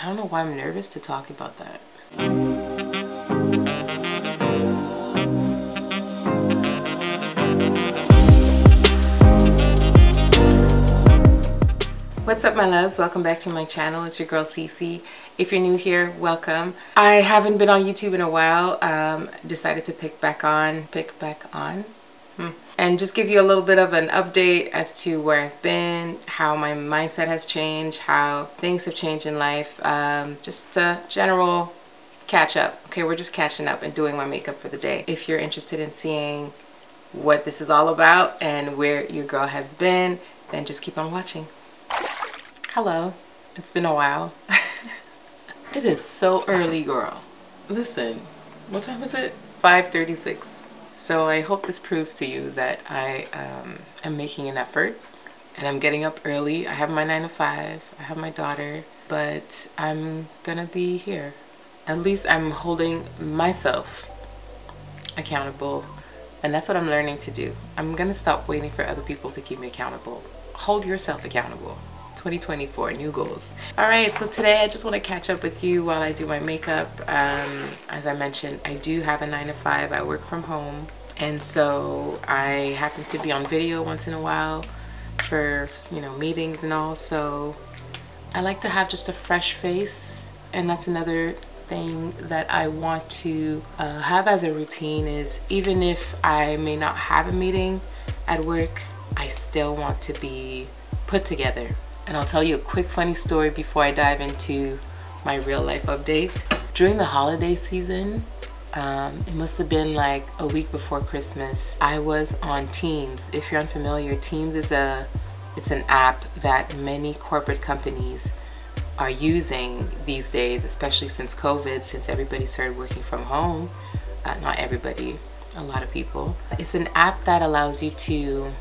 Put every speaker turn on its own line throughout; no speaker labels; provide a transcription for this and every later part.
I don't know why I'm nervous to talk about that. What's up, my loves? Welcome back to my channel. It's your girl CiCi. If you're new here, welcome. I haven't been on YouTube in a while. Decided to pick back on and just give you a little bit of an update as to where I've been, how my mindset has changed, how things have changed in life. Just a general catch up. Okay, we're just catching up and doing my makeup for the day. If you're interested in seeing what this is all about and where your girl has been, then just keep on watching. Hello, it's been a while. It is so early, girl. Listen, what time is it? 5:36. So I hope this proves to you that I am making an effort and I'm getting up early. I have my 9 to 5, I have my daughter, but I'm gonna be here. At least I'm holding myself accountable, and that's what I'm learning to do. I'm gonna stop waiting for other people to keep me accountable. Hold yourself accountable. 2024, new goals. All right, so today I just want to catch up with you while I do my makeup. As I mentioned, I do have a 9 to 5. I work from home, and so I happen to be on video once in a while for, you know, meetings and all. So I like to have just a fresh face, and that's another thing that I want to have as a routine is, even if I may not have a meeting at work, I still want to be put together. And I'll tell you a quick funny story before I dive into my real life update. During the holiday season, it must have been like a week before Christmas, I was on Teams. If you're unfamiliar, Teams is it's an app that many corporate companies are using these days, especially since COVID, since everybody started working from home. Not everybody, a lot of people. It's an app that allows you to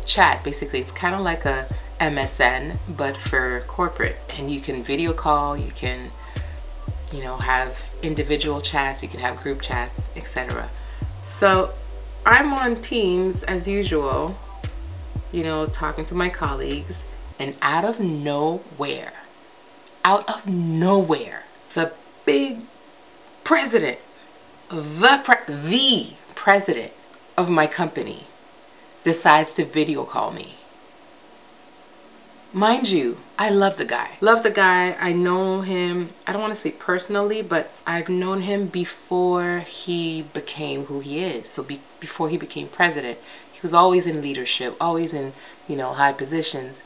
chat. Basically, it's kind of like a MSN but for corporate, and you can video call, you can, you know, have individual chats, you can have group chats, etc. So I'm on Teams as usual, you know, talking to my colleagues, and out of nowhere, the big president, the president of my company decides to video call me. Mind you, I love the guy. I know him, I don't want to say personally, but I've known him before he became who he is. So before he became president, he was always in leadership, always in, you know, high positions.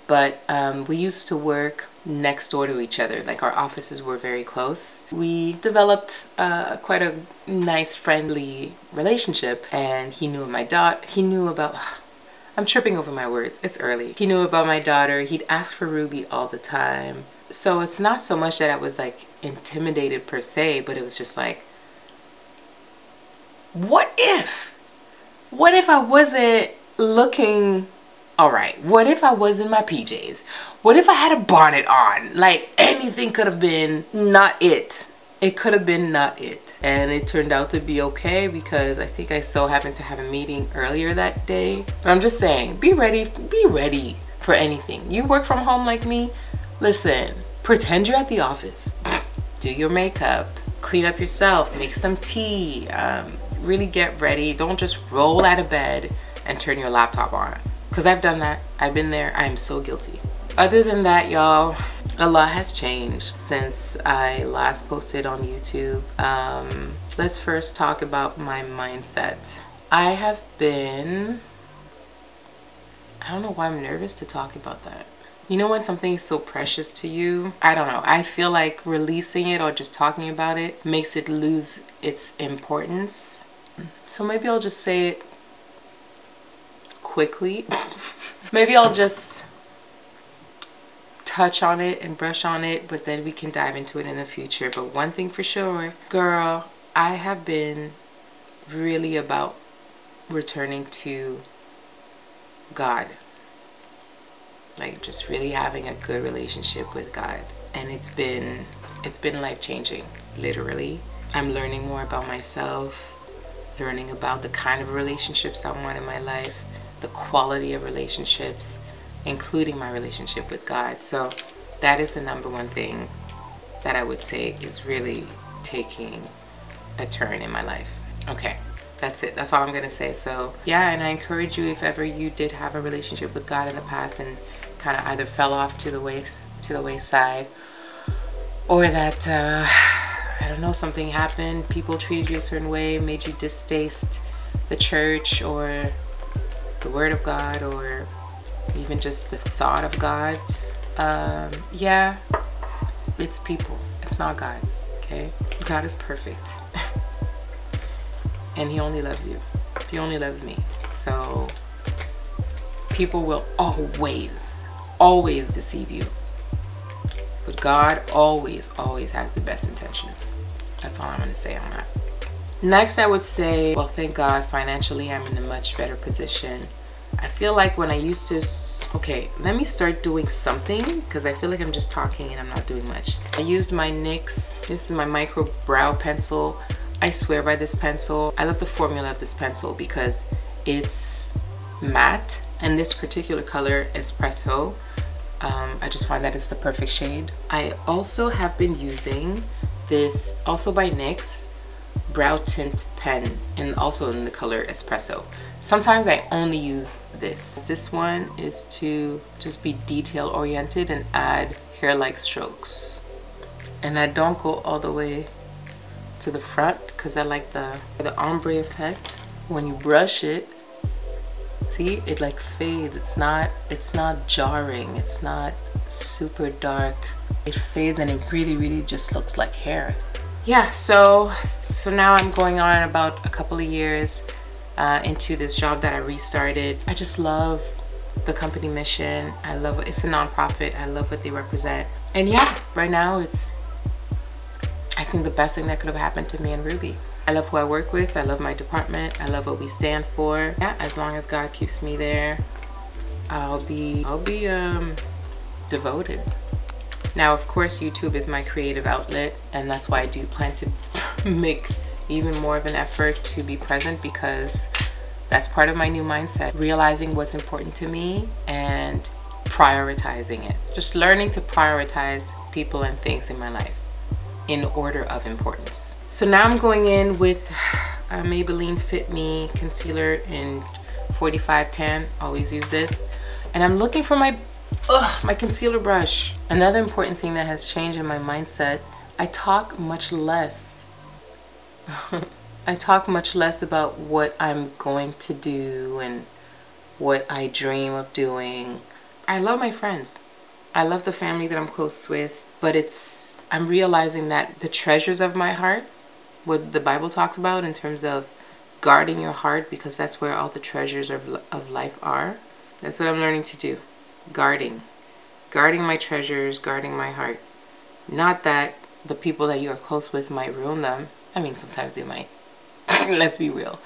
But we used to work next door to each other. Like, our offices were very close. We developed quite a nice, friendly relationship, and he knew my daughter. He knew about, I'm tripping over my words, it's early. He knew about my daughter. He'd ask for Ruby all the time. So it's not so much that I was like intimidated per se, but it was just like, what if I wasn't looking all right? What if I was in my PJs? What if I had a bonnet on? Like, anything could have been not it. It could have been not it. And it turned out to be okay, because I think I so happened to have a meeting earlier that day. But I'm just saying, be ready for anything. You work from home like me? Listen, pretend you're at the office. Do your makeup, clean up yourself, make some tea, really get ready. Don't just roll out of bed and turn your laptop on. Because I've done that. I've been there. I am so guilty. Other than that, y'all, a lot has changed since I last posted on YouTube. Let's first talk about my mindset. I don't know why I'm nervous to talk about that. You know, when something is so precious to you, I don't know, I feel like releasing it or just talking about it makes it lose its importance. So maybe I'll just say it quickly. Maybe I'll just touch on it and brush on it, but then we can dive into it in the future. But one thing for sure, girl, I have been really about returning to God. Like, just really having a good relationship with God. And it's been life-changing, literally. I'm learning more about myself, learning about the kind of relationships I want in my life, the quality of relationships, including my relationship with God. So that is the #1 thing that I would say is really taking a turn in my life. Okay, that's it. That's all I'm gonna say. So yeah, and I encourage you, if ever you did have a relationship with God in the past and kind of either fell off to the wayside, or that I don't know, something happened, people treated you a certain way, made you distaste the church or the word of God, or even just the thought of God. Yeah, it's people, it's not God. Okay, God is perfect. And he only loves you. He only loves me. So people will always deceive you, but God always has the best intentions. That's all I'm going to say on that. Next, I would say, well, thank God, financially I'm in a much better position. I feel like when I used to, okay, let me start doing something, because I feel like I'm just talking and I'm not doing much. I used my NYX, this is my micro brow pencil. I swear by this pencil. I love the formula of this pencil because it's matte, and this particular color, espresso, I just find that it's the perfect shade. I also have been using this, also by NYX, brow tint pen, and also in the color espresso. Sometimes I only use this. This one is to just be detail oriented and add hair-like strokes. And I don't go all the way to the front because I like the ombre effect. When you brush it, see, it like fades. It's not jarring. It's not super dark. It fades and it really just looks like hair. Yeah, so now I'm going on about a couple of years into this job that I restarted. I just love the company mission. I love it. It's a nonprofit. I love what they represent. And yeah, right now it's, I think, the best thing that could have happened to me and Ruby. I love who I work with. I love my department. I love what we stand for. Yeah, as long as God keeps me there, I'll be devoted. Now, of course, YouTube is my creative outlet, and that's why I do plan to make even more of an effort to be present, because that's part of my new mindset, realizing what's important to me and prioritizing it. Just learning to prioritize people and things in my life in order of importance. So now I'm going in with Maybelline Fit Me concealer in 45 tan. Always use this. And I'm looking for my concealer brush. Another important thing that has changed in my mindset, I talk much less. I talk much less about what I'm going to do and what I dream of doing. I love my friends. I love the family that I'm close with, but I'm realizing that the treasures of my heart, what the Bible talks about in terms of guarding your heart, because that's where all the treasures of life are. That's what I'm learning to do. Guarding my treasures, guarding my heart. Not that the people that you are close with might ruin them. I mean, sometimes they might. Let's be real.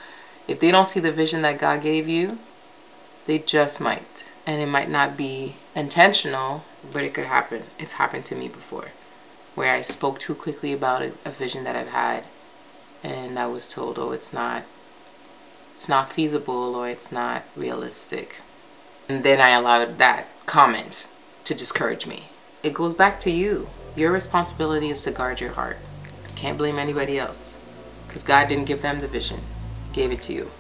If they don't see the vision that God gave you, they just might. And it might not be intentional, but it could happen. It's happened to me before, where I spoke too quickly about a vision that I've had, and I was told, oh, it's not feasible, or it's not realistic. And then I allowed that comment to discourage me. It goes back to you. Your responsibility is to guard your heart. You can't blame anybody else, because God didn't give them the vision. He gave it to you.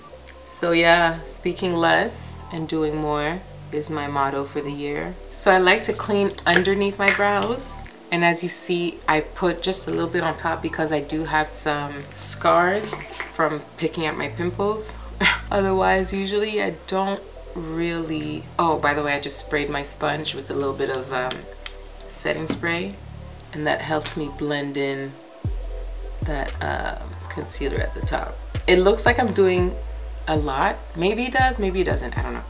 So yeah, speaking less and doing more is my motto for the year. So I like to clean underneath my brows. And as you see, I put just a little bit on top because I do have some scars from picking at my pimples. Otherwise, usually I don't really... Oh, by the way, I just sprayed my sponge with a little bit of setting spray, and that helps me blend in that concealer at the top. It looks like I'm doing a lot. Maybe it does, maybe it doesn't. I don't know.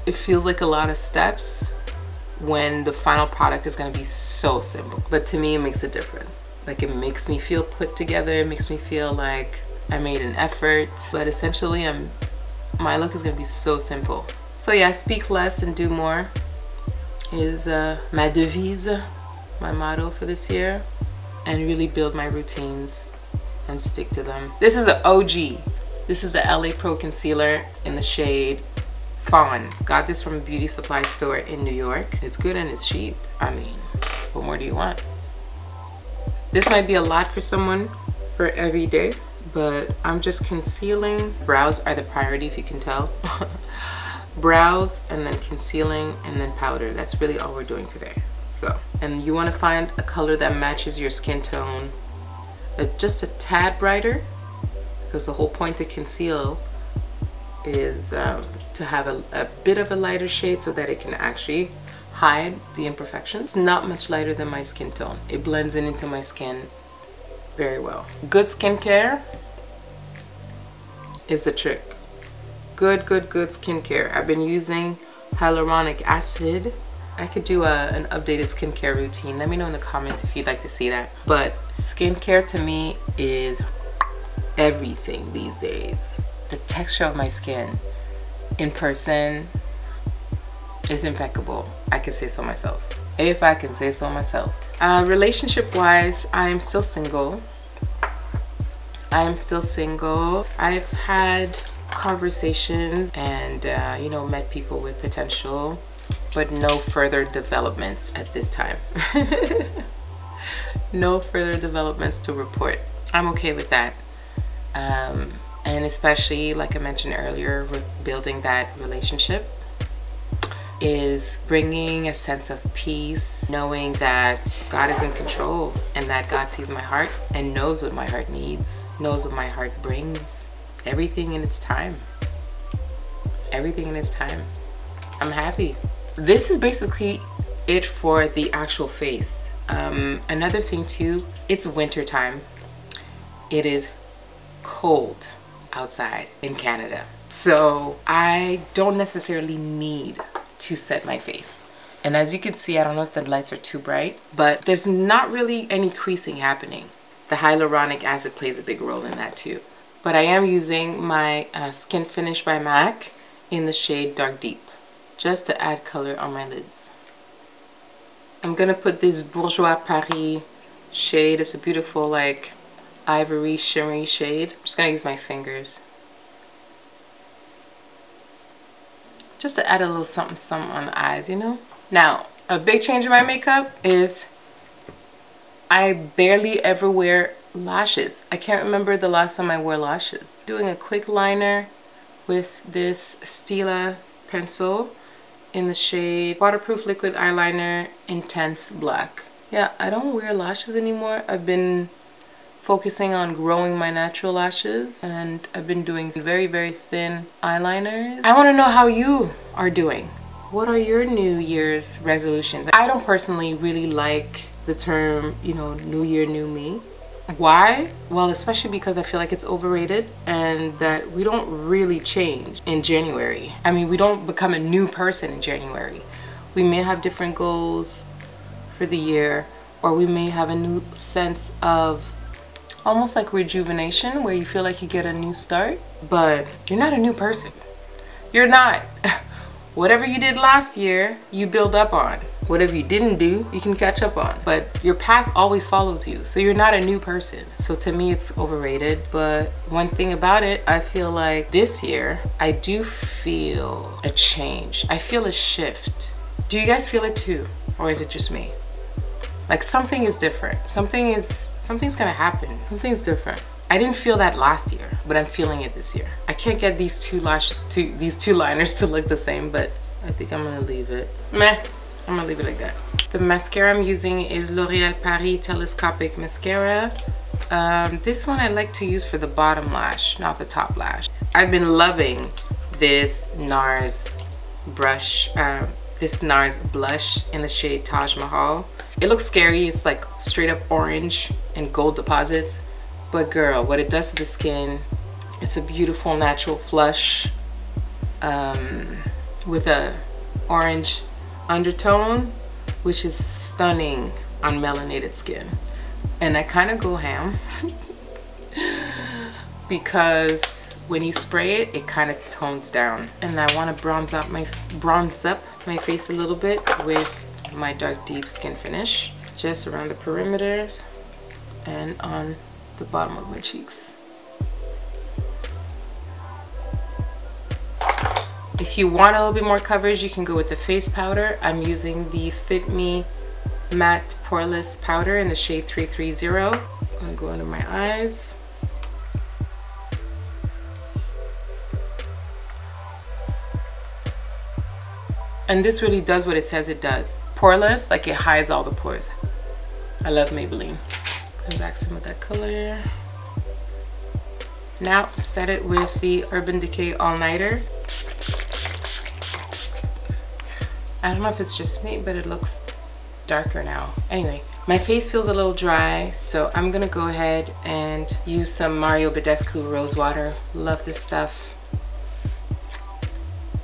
It feels like a lot of steps when the final product is going to be so simple. But to me, it makes a difference. Like, it makes me feel put together. It makes me feel like I made an effort. But essentially, my look is going to be so simple. So yeah, speak less and do more is ma devise, my motto for this year. And really build my routines and stick to them. This is an OG. This is the LA Pro Concealer in the shade Fawn. Got this from a beauty supply store in New York. It's good and it's cheap. I mean, what more do you want? This might be a lot for someone for every day, but I'm just concealing. Brows are the priority, if you can tell. Brows, and then concealing, and then powder. That's really all we're doing today. So, and you want to find a color that matches your skin tone, just a tad brighter, because the whole point to conceal is to have a bit of a lighter shade so that it can actually hide the imperfections. Not much lighter than my skin tone. It blends in into my skin very well. Good skincare is the trick. Good skincare. I've been using hyaluronic acid. I could do an updated skincare routine. Let me know in the comments if you'd like to see that. But skincare to me is everything these days. The texture of my skin in person is impeccable. I can say so myself. If I can say so myself. Relationship wise, I'm still single. I've had conversations and you know, met people with potential, but no further developments at this time. No further developments to report. I'm okay with that. And especially, like I mentioned earlier, building that relationship is bringing a sense of peace, knowing that God is in control and that God sees my heart and knows what my heart needs, knows what my heart brings. Everything in its time. Everything in its time. I'm happy. This is basically it for the actual face. Another thing too, it's winter time. It is cold outside in Canada, so I don't necessarily need to set my face. And as you can see, I don't know if the lights are too bright, but there's not really any creasing happening. The hyaluronic acid plays a big role in that too. But I am using my Skin Finish by MAC in the shade Dark Deep, just to add color on my lids. I'm gonna put this Bourgeois Paris shade. It's a beautiful like ivory shimmery shade. I'm just gonna use my fingers just to add a little something on the eyes, you know. Now, a big change in my makeup is I barely ever wear lashes. I can't remember the last time I wore lashes. Doing a quick liner with this Stila pencil in the shade Waterproof Liquid Eyeliner Intense Black. Yeah, I don't wear lashes anymore. I've been focusing on growing my natural lashes, and I've been doing very thin eyeliners. I want to know how you are doing. What are your New Year's resolutions? I don't personally really like the term, you know, New Year, New Me. Why? Well, especially because I feel like it's overrated and that we don't really change in January. I mean, we don't become a new person in January. We may have different goals for the year, or we may have a new sense of almost like rejuvenation where you feel like you get a new start, but you're not a new person. You're not. Whatever you did last year, you build up on. Whatever you didn't do, you can catch up on. But your past always follows you, so you're not a new person. So to me, it's overrated. But one thing about it, I feel like this year, I do feel a change. I feel a shift. Do you guys feel it too? Or is it just me? Like something is different. Something's gonna happen. Something's different. I didn't feel that last year, but I'm feeling it this year. I can't get these two liners to look the same, but I think I'm gonna leave it. Meh. I'm gonna leave it like that. The mascara I'm using is L'Oreal Paris Telescopic Mascara. This one I like to use for the bottom lash, not the top lash. I've been loving this NARS brush, this NARS blush in the shade Taj Mahal. It looks scary. It's like straight up orange and gold deposits. But girl, what it does to the skin, it's a beautiful natural flush with a orange undertone, which is stunning on melanated skin. And I kind of go ham because when you spray it, it kind of tones down. And I want to bronze up my face a little bit with my Dark Deep Skin Finish, just around the perimeters and on the bottom of my cheeks. If you want a little bit more coverage, you can go with the face powder. I'm using the Fit Me matte poreless powder in the shade 330. I'm gonna go under my eyes. And this really does what it says it does. Poreless, like it hides all the pores. I love Maybelline. Bring back some of that color. Now set it with the Urban Decay All Nighter. I don't know if it's just me, but it looks darker now. Anyway, my face feels a little dry, so I'm gonna go ahead and use some Mario Badescu Rose Water. Love this stuff.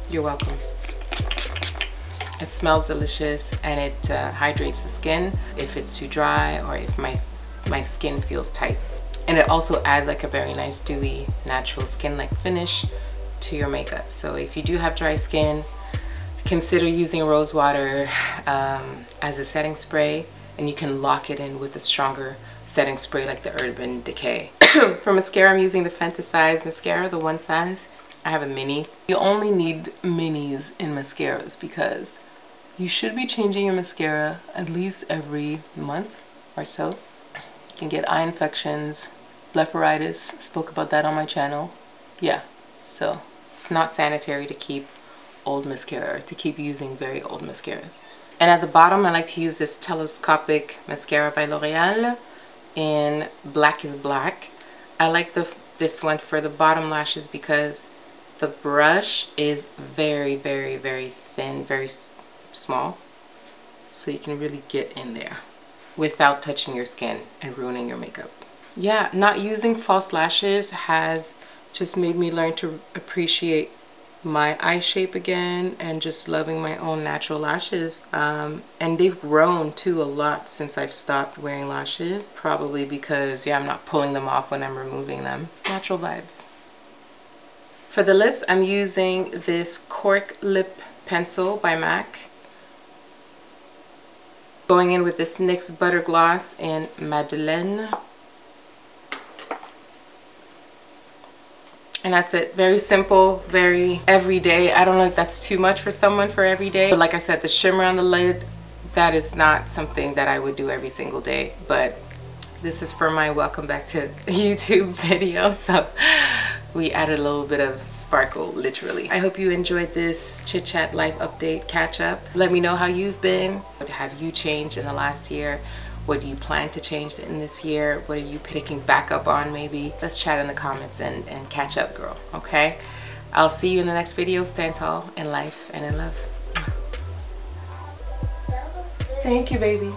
You're welcome. It smells delicious and it hydrates the skin if it's too dry or if my skin feels tight. And it also adds like a very nice dewy natural skin-like finish to your makeup. So if you do have dry skin, consider using rose water as a setting spray, and you can lock it in with a stronger setting spray like the Urban Decay. For mascara, I'm using the Fantasize mascara, the one size. I have a mini. You only need minis in mascaras because you should be changing your mascara at least every month or so. You can get eye infections, blepharitis. Spoke about that on my channel. Yeah, so it's not sanitary to keep old mascara, to keep using very old mascaras. And at the bottom, I like to use this telescopic mascara by L'Oreal in Black is Black. I like this one for the bottom lashes because the brush is very, very, very thin, very small, so you can really get in there without touching your skin and ruining your makeup. Yeah, not using false lashes has just made me learn to appreciate my eye shape again and just loving my own natural lashes. And they've grown too a lot since I've stopped wearing lashes, probably because, yeah, I'm not pulling them off when I'm removing them. Natural vibes. For the lips, I'm using this Cork Lip Pencil by MAC. Going in with this NYX Butter Gloss in Madeleine. And that's it. Very simple, very everyday. I don't know if that's too much for someone for every day. But like I said, the shimmer on the lid, that is not something that I would do every single day. But this is for my welcome back to YouTube video. So we added a little bit of sparkle, literally. I hope you enjoyed this chit chat life update catch up. Let me know how you've been. What have you changed in the last year? What do you plan to change in this year? What are you picking back up on maybe? Let's chat in the comments and catch up, girl, okay? I'll see you in the next video. Stand tall in life and in love. Thank you, baby.